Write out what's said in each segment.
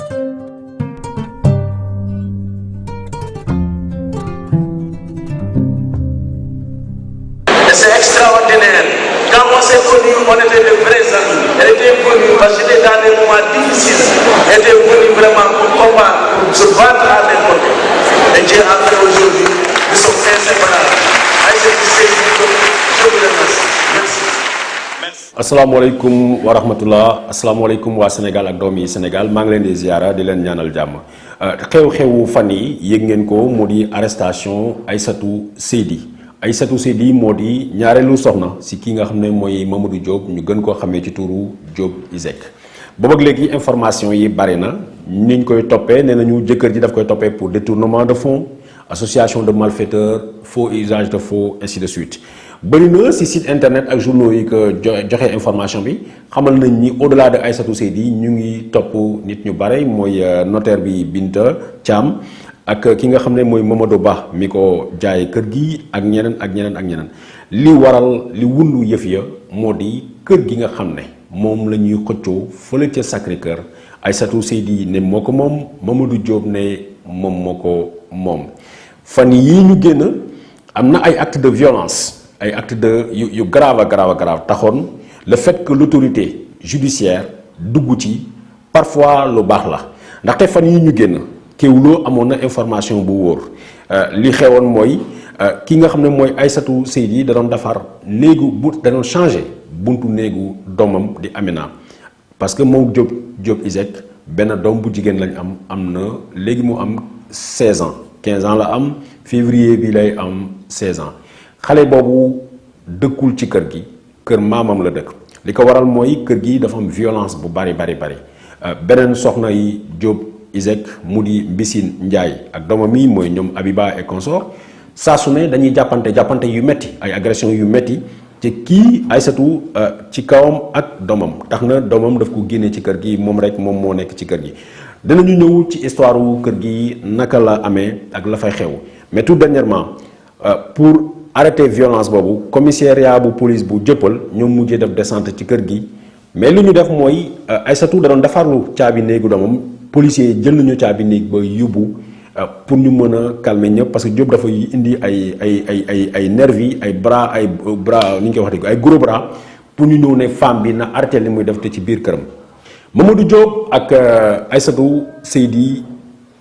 C'est extraordinaire. Quand on s'est connus, on était de vrais amis. Elle était venue parce que j'étais dans des moments difficiles. Elle était venue vraiment pour combattre, pour se battre à mes côtés. Et Dieu a fait aujourd'hui, nous sommes inséparables. Je vous remercie. Merci. asalaamaaleykum wa rahmatullah asalaamaaleykum waa Sénégal ak doom yi Sénégal maa ngi leen di ziara di leen ñaanal jàmm xew-xewu fan yi yëg ngeen ko moo di arrestation Aïssatou Seydi moo di ñaareelu soxna si ki nga xam ne mooy Mamadou Diop ñu gën koo xamee ci turu Diop ISEG boobu ak léegi information yi bari na niñ koy toppee nee nañu jëkkër ji daf koy toppee pour détournement de fonds association de malfaiteurs faux usage de faux ainsi de suite bëri na si site internet ak journaux yi que joxe information bi xamal nañ ni au delà de Aïssatou Seydi ñu ngi topp nit ñu bare mooy notaire bi Binta Thiam ak ki nga xam ne mooy Mamadou Ba mi ko jaay kër gi ak ñeneen li waral li wundu yëf ya moo di kër gi nga xam ne moom la ñuy xëccoo fële ca Sacré-Cœur Aïssatou Seydi ne moo ko moom Mamadou Diop ne moom moo ko moom fan yii ñu génn am na ay actes de violence ay actes de yu grave taxoon le fait que l'autorité judiciaire dugg ci parfois lu baax la ndaxte fan yi ñu génn Kéwoulo amoon na information bu wóor li xewoon mooy ki nga xam ne mooy Aïssatou Seydi da doon defar néegu da doon changé buntu néegu doomam di Amina parce que moom Diop ISEG benn doom bu jigéen lañ am na léegi mu am 16 ans 15 ans la am février bi lay am 16 ans xale boobu dëkkul ci kër gi kër maamam la dëkk li ko waral mooy kër gi dafa am violence bu bari beneen soxna yi Diop ISEG mu di Mbissine Ndiaye ak doomam yi mooy ñoom Abiba et consort saa su ne dañuy jàppante yu metti ay agression yu metti te kii Aïssatou ci kawam ak doomam tax na doomam daf ko génne ci kër gi moom moo nekk ci kër gi dinañu ñëw ci histoire wu kër gi naka la amee ak la fay xew mais tout dernièrement pour arrêter violence boobu commissariat bu police bu Jëppal ñoom mujjee def descente ci kër gi mais li ñu def mooy Aïssatou da doon defarlu caabi néegu doomam policiers jël nañu caabi néeg ba yóbbu pour ñu mën a calmer ñëpp parce que Diop dafa indi ay nervi ay bras ni ñu koy waxee ay gros bras pour ñu ñëw ne femme bi na arrêté li muy def te ci biir këram. Mamadou Diop ak Aïssatou Seydi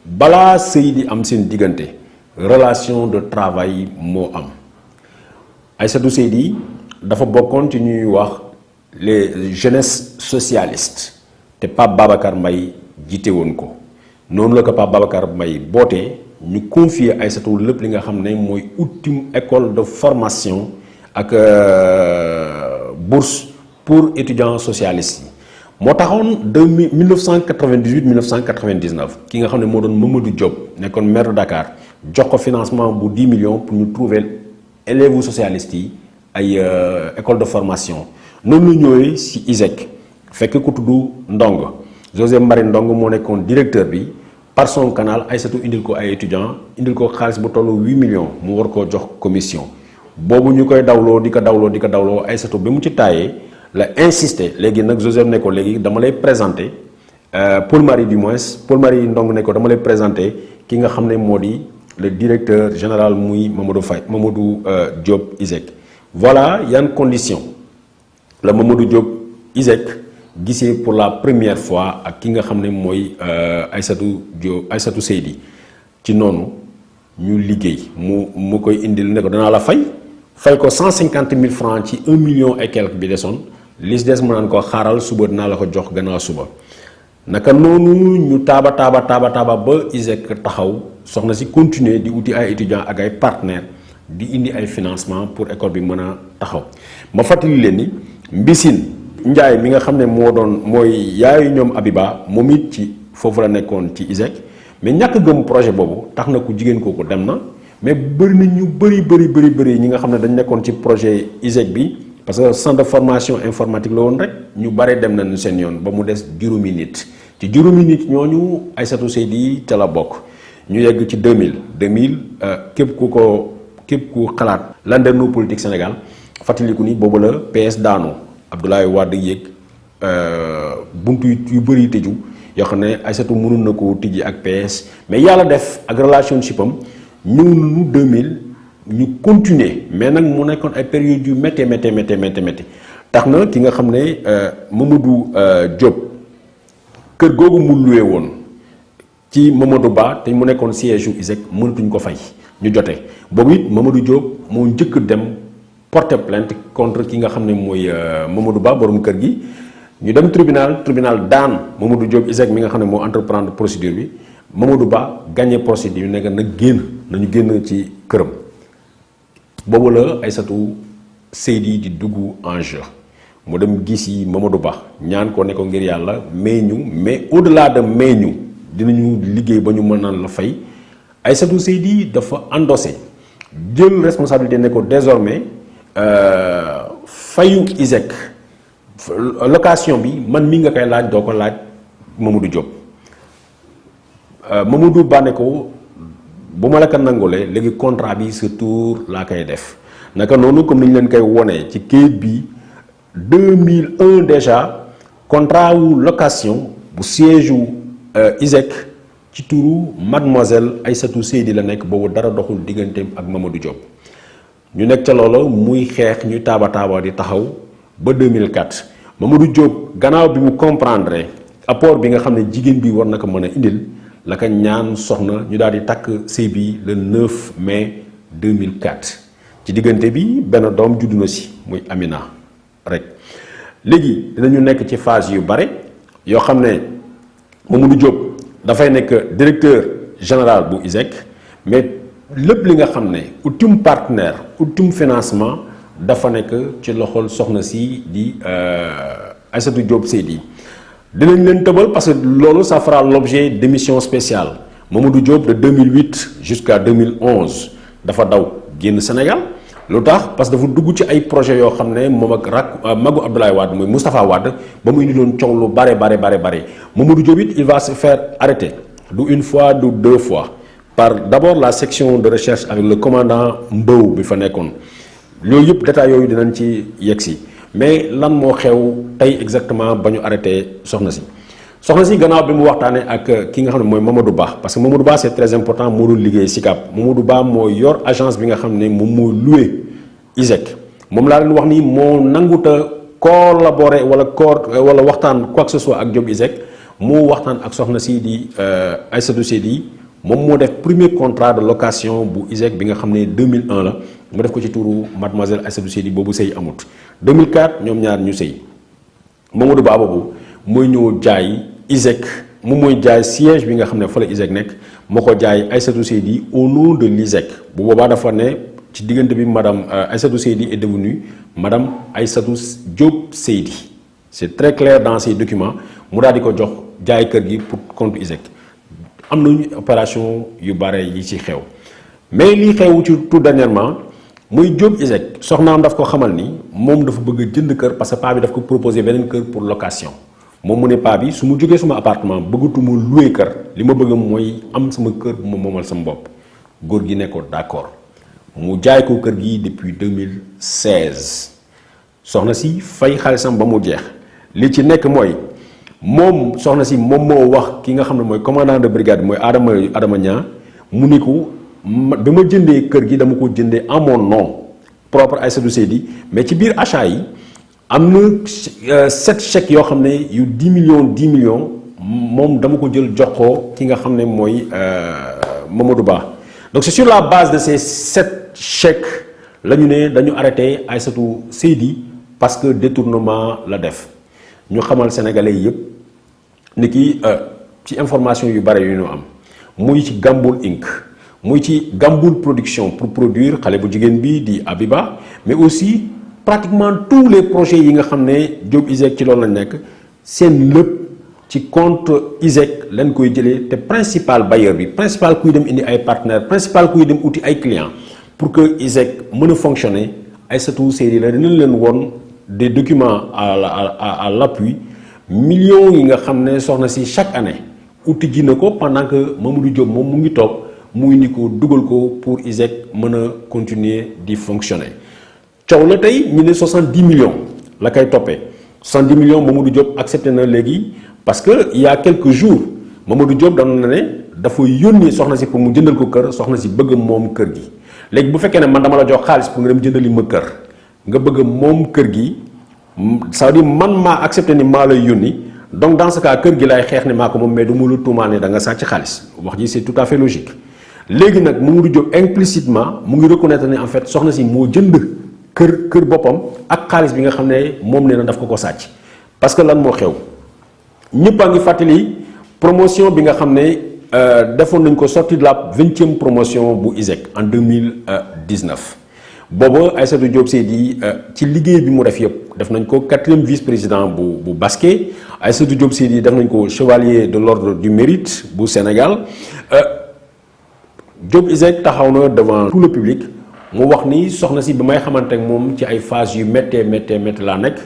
balaa Seydi am seen diggante relation de travail moo am Aïssatou Seydi dafa bokkoon ci ñuy wax les jeunesses socialistes te Pape Babacar Mbaye jiite woon ko noonu la ko Pape Babacar Mbaye bootee ñu confier Aïssatou lépp li nga xam ne mooy ultime école de formation ak bourse pour étudiants socialistes yi moo taxoon 1998 1999 ki nga xam ne moo doon Mamadou Diop nekkoon maire de Dakar jox ko financement bu 10 millions pour ñu trouver élèves socialistes yi ay école de formation noonu la ñëwee ci ISEG fekk ku tudd Ndong José Marie Ndong moo nekkoon directeur bi par son canal Aïssatou indil ko ay étudiants indil ko xaalis bu tollu 8 millions mu war koo jox commission boobu ñu koy dawloo di ko dawloo Aïssatou bi mu ci taayee la insister léegi nag Joseph ne ko léegi dama lay présenter Paul Marie Ndong ne ko dama lay présenter ki nga xam ne moo di le directeur général muy Mamadou Diop ISEG voilà yan condition la Mamadou Diop ISEG gisee pour la première fois ak ki nga xam ne mooy Aïssatou Seydi ci noonu ñu liggéey mu koy indil ne ko danaa la fay ko 150 000 francs ci 1 million et quelque bi desoon li des mu naan ko xaaral suba dinaa la ko jox gannaaw suba naka noonu ñu taaba ba ISEG taxaw soxna si continuer di uti ay étudiants ak ay partenaires di indi ay financement pour école bi mën a taxaw ma fàttali leen ni Mbissine Ndiaye mi nga xam ne mooy yaayu ñoom Abiba moom it ci foofu la nekkoon ci ISEG mais ñàkk gëm projet boobu tax na ku jigéen kooku dem na mais bëri na ñu bëri ñi nga xam ne dañ nekkoon ci projet ISEG bi parce que centre de formation informatique la woon rek ñu bare dem nañu seen yoon ba mu des juróomi nit ci juróomi nit ñooñu Aïssatou Seydi ca la bokk ñu yegg ci 2000 képp ku xalaat landerneau politique Sénégal fàttaliku ni boobu la PS daanu Abdoulaye Wade yéeg buntu yu bëri tëju yoo xam ne Aïssatou mënoon na ko tijji ak PS mais yàlla def ak relationship am ñëw nañu 2000 ñu continuer mais nag mu nekkoon ay période yu métti tax na ki nga xam ne Mamadou Diop kër googu mu loué woon ci Mamadou Ba te mu nekkoon siège yu ISEC mënatuñ ko fay ñu jote boobu it Mamadou Diop moo njëkk dem porter plainte contre ki nga xam ne mooy Mamadou Ba borom kër gi ñu dem tribunal daan Mamadou Diop ISEC mi nga xam ne moo entreprendre procédure bi Mamadou Ba gagné procédure bi nekk nañu génn ci këram boobu la Aïssatou Seydi di dugg en jeu mu dem gis yi Mamadou Ba ñaan ko ne ko ngir yàlla may ñu mais au-delà de may ñu dinañu liggéey ba ñu mën naan la fay Aïssatou Seydi dafa endossé jël responsabilité ne ko désormais fayu ISEC location bi man mi nga koy laaj doo ko laaj Mamadou Diop Mamadou Ba ne ko bu ma la ko nangulee léegi contrat bi sa tour laa koy def naka noonu comme ni ñu leen koy wonee ci kayit bi 2001 déjà contrat wu location bu siège wu ISEC ci turu mademoiselle Aïssatou Seydi la nekk boobu dara doxul digganteem ak Mamadou Diop ñu nekk ca loola muy xeex ñuy taaba di taxaw ba 2004 Mamadou Diop gannaaw bi mu comprendre apport bi nga xam ne jigéen bi war na ko mën a indil la ko ñaan soxna ñu daal di takk sëy bi le 9 mai 2004 ci diggante bi benn doom juddu na si muy Amina rek léegi dinañu nekk ci phase yu bare yoo xam ne Mamadou Diop dafay nekk directeur général bu ISEC mais lépp li nga xam ne ultime partenaire ultime financement dafa nekk ci loxol soxna si di Aïssatou Diop Seydi dinañ leen tëbal parce que loolu ça fera l'objet d'émissions spéciales Mamadou Diop de 2008 jusqu'à 2011 dafa daw génn Sénégal lu tax parce que dafa dugg ci ay projets yoo xam ne moom ak magu Abdoulaye Wade mooy Moustapha Wade ba mu indi doon coow lu bare Mamadou Diop it il va se faire arrêter du une fois du deux fois par d'abord la section de recherche avec le commandant Mbow bi fa nekkoon yooyu yëpp détails yooyu dinañ ci yegsi mais lan moo xew tey exactement ba ñu arrêté soxna si gannaaw bi mu waxtaanee ak ki nga xam ne mooy Mamadou Ba parce que Mamadou Ba c'est très important moo doon liggéey SICAP Mamadou Ba moo yor agence bi nga xam ne moom moo loué ISEC moom laa leen wax ni moo nanguta collaborer wala waxtaan quoi que ce soit ak Diop ISEC moo waxtaan ak soxna si di Aïssatou Seydi moom moo def premier contrat de location bu ISEC bi nga xam ne 2001 la mu def ko ci turu mademoiselle Aïssatou Seydi boobu sëy amut 2004 ñoom ñaar ñu sëy Mamadou Ba boobu mooy ñëw jaay ISEC moom mooy jaay siège bi nga xam ne fa la ISEC nekk moo ko jaay Aïssatou Seydi au nom de l'ISEC bu boobaa dafa ne ci diggante bi madame Aïssatou Seydi est devenue madame Aïssatou Diop Seydi c'est très clair dans ces documents mu daal di ko jox jaay kër gi pour compte ISEC am nañu opération yu bare yi ci xew mais lii xew ci tout dernièrement muy Diop ISEC soxnaam daf ko xamal ni moom dafa bëgg a jënd kër parce que paa bi daf ko proposé beneen kër pour location moom mu ne paa bi su ma jógee suma appartement bëggatuma louer kër li ma bëgg mooy am sama kër bu ma moomal sama bopp góor gi ne ko d'accord mu jaay ko kër gi depuis 2016 soxna si fay xaalisam ba mu jeex li ci nekk mooy moom soxna si moom moo wax ki nga xam ne mooy commandant de brigade mooy Adama Niang mu ni ko bi ma jëndee kër gi dama ko jëndee en mon nom propre Aïssatou Seydi mais ci biir achat yi am na 7 chèques yoo xam ne yu 10 millions moom dama ko jël jox ko ki nga xam ne mooy Mamadou Ba donc c'est sur la base de ces 7 chèques la ñu ne dañu arrêté Aïssatou Seydi parce que détournement la def ñu xamal sénégalais yëpp ni ki ci information yu bare yu ñu am muy ci Gamboul Inc muy ci Gamboul production pour produire xale bu jigéen bi di Abiba mais aussi pratiquement tous les projets yi nga xam ne Diop ISEC ci loolu lañ nekk seen lépp ci compte ISEC lañ koy jëlee te principal bailleur bi principal kuy dem indi ay partenaires principal kuy dem uti ay clients pour que ISEC mën a fonctionner Aïssatou Seydi la dinañ leen woon des documents à l'appui millions yi nga xam ne soxna si chaque année uti ji na ko pendant que Mamadou Diop moom mu ngi toog mu indi ko dugal ko pour ISEC mën a continuer di fonctionner coow la tey ñu ne 70 millions la koy toppee 70 millions Mamadou Diop accepté na léegi parce que il y a quelques jours Mamadou Diop doon na ne dafa yónni soxna si pour mu jëndal ko kër soxna si bëgg moom kër gi léegi bu fekkee ne man dama la jox xaalis pour nga dem jëndali ma kër nga bëgg moom kër gi ça veut dire man maa accepté ni maa lay yónni donc dans ce cas kër gi laay xeex ne maa ko moom mais du ma la tuumaal ne da nga sàcc xaalis wax ji c'est tout à fait logique léegi nag Mamadou Diop implicitement mu ngi reconnaître ne en fait soxna si moo jënd kër boppam ak xaalis bi nga xam ne moom nee na daf ko sàcc parce que lan moo xew ñëpp a ngi fàttali promotion bi nga xam ne defoon nañ ko sortie de la 20e promotion bu ISEC en 2019 booba Aïssatou Diop Seydi ci liggéey bi mu def yëpp def nañ ko 4e vice-président bu basket Aïssatou Diop Seydi def nañ ko chevalier de l'ordre du mérite bu Sénégal Diop ISEC taxaw na devant tout le public mu wax ni soxna si bi may xamante ak moom ci ay phase yu méttee laa nekk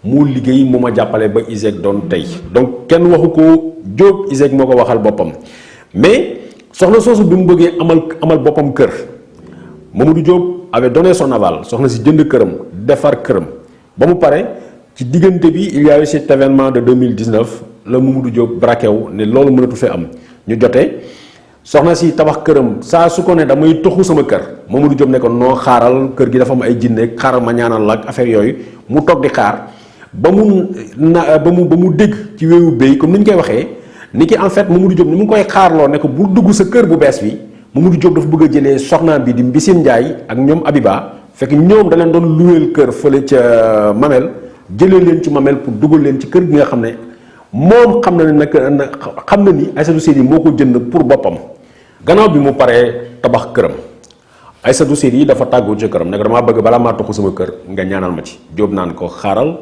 mu liggéey mu ma jàppale ba ISEC doon tey donc kenn waxu ko Diop ISEC moo ko waxal boppam mais soxna soosu bi mu bëggee amal boppam kër Mamadou Diop avait donné son aval soxna si jënd këram defar këram ba mu pare ci diggante bi il y a eu cet événement de 2019 la Mamadou Diop braqué wu ne loolu mënatu fee am ñu jotee soxna si tabax këram saa su ko ne damay toxu sama kër Mamadou Diop ne ko noo xaaral kër gi dafa am ay jinne xaaral ma ñaanal la ak affaire yooyu mu toog di xaar ba mu dégg ci wéewu béy comme ni ñu koy waxee ni ki en fait Mamadou Diop ni mu ngi koy xaarloo ne ko bu dugg sa kër bu bees bi Mamadou Diop dafa bëgg a jëlee soxnaam bi di Mbissine Ndiaye ak ñoom Abiba fekk ñoom da leen doon luweel kër fële ca Mamel jëlee leen ci Mamel pour dugal leen ci kër gi nga xam ne moom xam na ne nag xam na ni Aïssatou Seydi moo ko jënd pour boppam gannaaw bi mu paree tabax këram Aïssatou Seydi dafa tàggoo ci këram ne ko damaa bëgg balaa maa toxu sama kër nga ñaanal ma ci Diop naan ko xaaral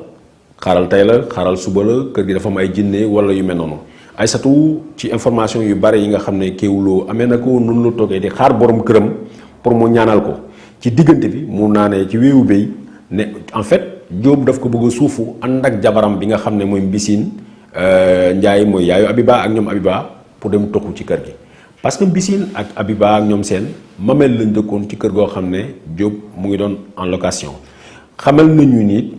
tey la xaaral suba la kër gi dafa am ay jinne wala yu mel noonu Aïssatou ci information yu bari yi nga xam ne Kéwoulo amee na ko noonu la toogee di xaar borom këram pour mu ñaanal ko ci diggante bi mu naanee ci wéewu béy ne en fait Diop daf ko bëgg a suufu ànd ak jabaram bi nga xam ne mooy Mbissine Ndiaye mooy yaayu Abiba ak ñoom Abiba pour dem toxu ci kër gi parce que Mbissine ak Abiba ak ñoom seen Mamel lañ dëkkoon ci kër goo xam ne Diop mu ngi doon en location xamal nañu ni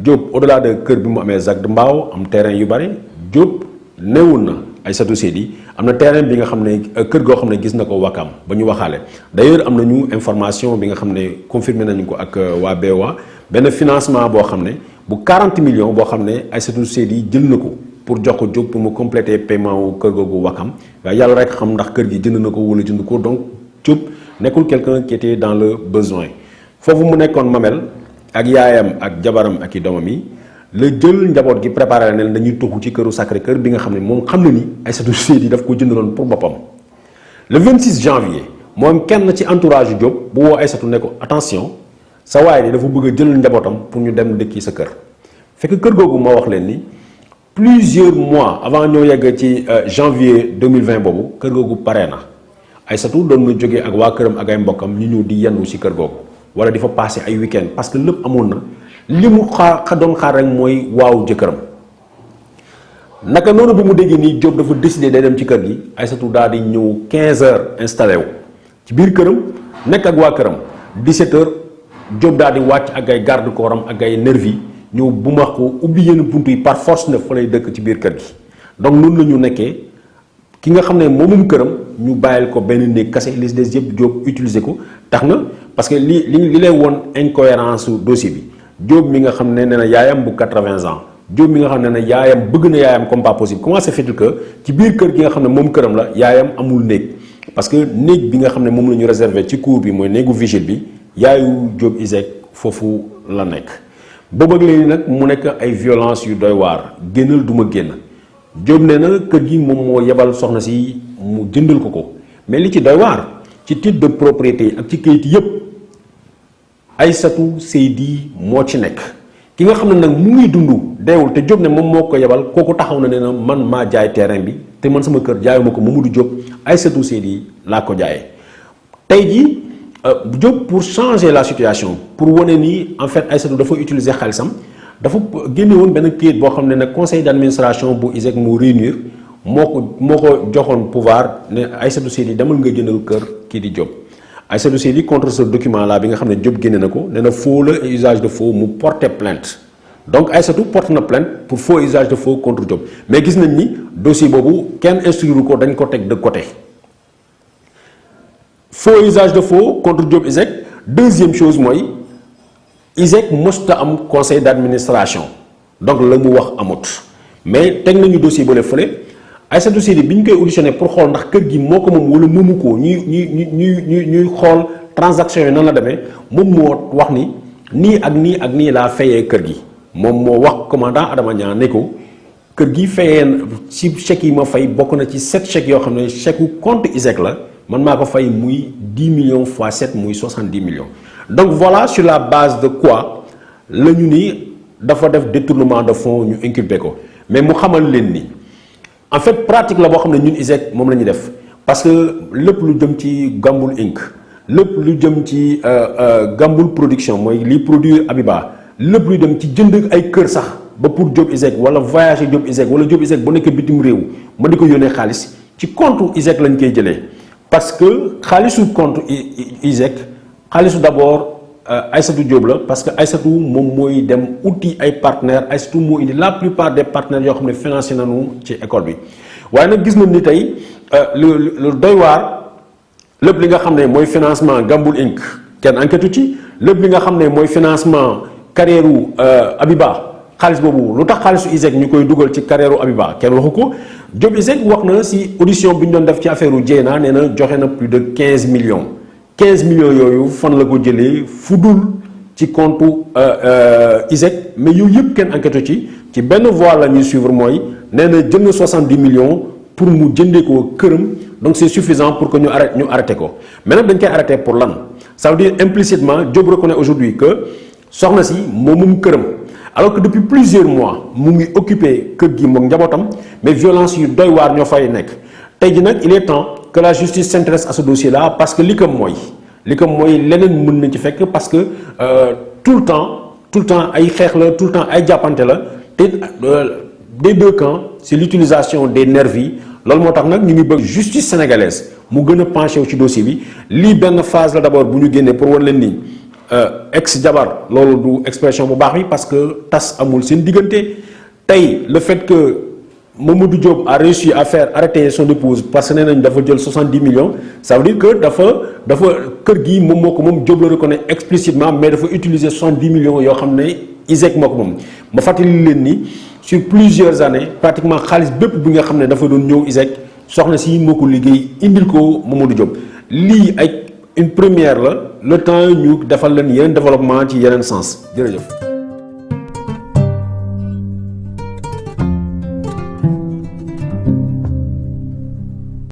Diop au-delà de kër bi mu amee Zac de Mbao am terrain yu bari Diop newul na Aïssatou Seydi am na terrain bi nga xam ne kër goo xam ne gis na ko Wakam ba ñu waxaale d'ailleurs am nañu information bi nga xam ne confirmé nañu ko ak waa BOA benn financement boo xam ne bu 40 millions boo xam ne Aïssatou Seydi jël na ko pour jox ko Diop pour mu compléter paiement wu kër googu Wakam waaye yàlla rek xam ndax kër gi jënd na ko wala jënd ko donc Diop nekkul quelqu'un qui était dans le besoin foofu mu nekkoon Mamel ak yaayam ak jabaram ak i doomam yi la jël njaboot gi préparé la ne dañuy tuxu ci këru Sacré-Cœur bi nga xam ne moom xam na ni Aïssatou Seydi daf ko jëndaloon pour boppam le 26 janvier moom kenn ci entourage yu Diop bu woo Aïssatou ne ko attention sa waay de dafa bëgg a jël njabootam pour ñu dem dëkki sa kër fekk kër googu ma wax leen ni plusieurs mois avant ñoo yegg ci janvier 2020 boobu kër googu pare na Aïssatou doon na jógee ak waa këram ak ay mbokkam ñu ñëw di yendu ci kër googu wala di fa passer ay week-end parce que lépp amoon na li mu doon xaar rek mooy waaw jëkkëram naka noonu bi mu déggee nii Diop dafa décidé day dem ci kër gi Aïssatou daal di ñëw 15 heures installé wu ci biir këram nekk ak waa këram 17 heures Diop daal di wàcc ak ay garde corps am ak ay nervi ñëw bu ma ko ubbi yenn buntu yi par force ne fa lay dëkk ci biir kër gi donc noonu la ñu nekkee ki nga xam ne moomum këram ñu bàyyil ko benn néeg kase les des yëpp Diop utiliser ko tax na parce que li lay woon incohérence su dossier bi Diop mi nga xam ne nee na yaayam bu 80 ans Diop mi nga xam ne ne yaayam bëgg na yaayam comme pas possible comment se fait-il que ci biir kër gi nga xam ne moom këram la yaayam amul néeg parce que néeg bi nga xam ne moom la ñu réservé ci cour bi mooy néegu vigile bi yaayu Diop ISEC foofu la nekk boobu ak léegi nag mu nekk ay violence yu doy waar génnal du ma génn Diop nee na kër gi moom moo yebal soxna si mu jëndal ko mais li ci doy waar ci titre de propriété ak ci kayit yépp Aïssatou Seydi moo ci nekk ki nga xam ne nag mu ngi dund deewul te Diop ne moom moo ko yebal kooku taxaw na ne na man maa jaay terrain bi te man sama kër jaayuma ko Mamadou Diop Aïssatou Seydi laa ko jaayee tey jii Diop pour changer la situation pour wane ni en fait Aïssatou dafa utiliser xaalisam dafa génne woon benn kayit boo xam ne nag conseil d'administration bu ISEC mu réunir moo ko joxoon pouvoir ne Aïssatou Seydi demal nga jëndal kër kii di Diop Aïssatou Seydi contre ce document là bi nga xam ne Diop génne na ko nee na faux la et usage de faux mu porter plainte donc Aïssatou porte na plainte pour faux usage de faux contre Diop mais gis nañ ni dossier boobu kenn instruire ko dañ ko teg de côté faux usage de faux contre Diop ISEG. Deuxième chose mooy ISEG mosut a am conseil d'administration donc la mu wax amut mais teg nañu dossier bu le fële Aïssatou Seydi bi ñu koy auditionné pour xool ndax kër gi moo ko moom wala moomu ko ñuy xool transaction yi nan la demee moom moo wax ni nii ak nii ak nii laa fayee kër gi moom moo wax commandant Adama Niang ne ko kër gi fayee ci chèques yi ma fay bokk na ci 7 chèques yoo xam ne chèque compte ISEG la man maa ko fay muy 10 millions fois 7 muy 70 millions donc voilà sur la base de quoi la ñu ni dafa def détournement de fonds ñu inculpé ko mais mu xamal leen ni en fait pratique la boo xam ne ñun ISEG moom la ñuy def parce que lépp lu jëm ci Gamboul Inc lépp lu jëm ci Gamboul production mooy liy produire Abiba lépp lu dem ci jënd ay kër sax ba pour Diop ISEG wala voyager Diop ISEG wala Diop ISEG bu nekk bitim réew ma di ko yónnee xaalis ci compte ISEG lañ koy jëlee parce que xaalisu compte ISEG xaalisu d'abord Aïssatou Diop la parce que Aïssatou moom mooy dem uti ay partenaires Aïssatou moo indi la plupart des partenaires yoo xam ne financé nañu ci école bi waaye nag gis nañ ni tey lu doy waar lépp li nga xam ne mooy financement Gamboul Inc kenn enquête ci lépp li nga xam ne mooy financement carrière Abiba xaalis boobu lu tax xaalisu ISEG ñu koy dugal ci carrière Abiba kenn waxu ko Diop ISEG wax na si audition bi ñu doon def ci affaire Dieyna nee na joxe na plus de 15 millions 15 millions yooyu fan la ko jëlee fudul ci compte ISEG mais yooyu yëpp kenn enquête ci benn voie la ñuy suivre mooy nee na jël na 70 millions pour mu jëndee ko këram donc c'est suffisant pour que ñu arrêté ko mais nag dañ koy arrêté pour lan ça veut dire implicitement Diop reconnaît aujourd'hui que soxna si moomum këram alors que depuis plusieurs mois mu ngi occupé kër gi moom njabootam mais violence yu doy waar ñoo fay nekk tey ji nag il est temps que la justice s'intéresse à ce dossier là parce que li ko mooy leneen mën na ci fekk parce que tout le temps ay xeex la tout le temps ay jàppante la te des deux camps c'est l'utilisation des nervis loolu moo tax nag ñu ngi bëgg justice sénégalaise mu gën a penché wu ci dossier bi lii benn phase la d'abord bu ñu génnee pour wan leen ni ex jabar loolu du expression bu baax bi parce que tas amul seen diggante tey le fait que Mamadou Diop a réussi à faire arrêter son épouse parce que nee nañ dafa jël 70 millions ça veut dire que dafa kër gi moom moo ko moom Diop la reconnaît explicitement mais dafa utiliser 70 millions yoo xam ne ISEG moo ko moom ma fàttali leen ni sur plusieurs années pratiquement xaalis bépp bi nga xam ne dafa doon ñëw ISEG soxna si moo ko liggéey indil ko Mamadou Diop lii ay une première la le temps ñu defal leen yeneen développement ci yeneen sens jërëjëf.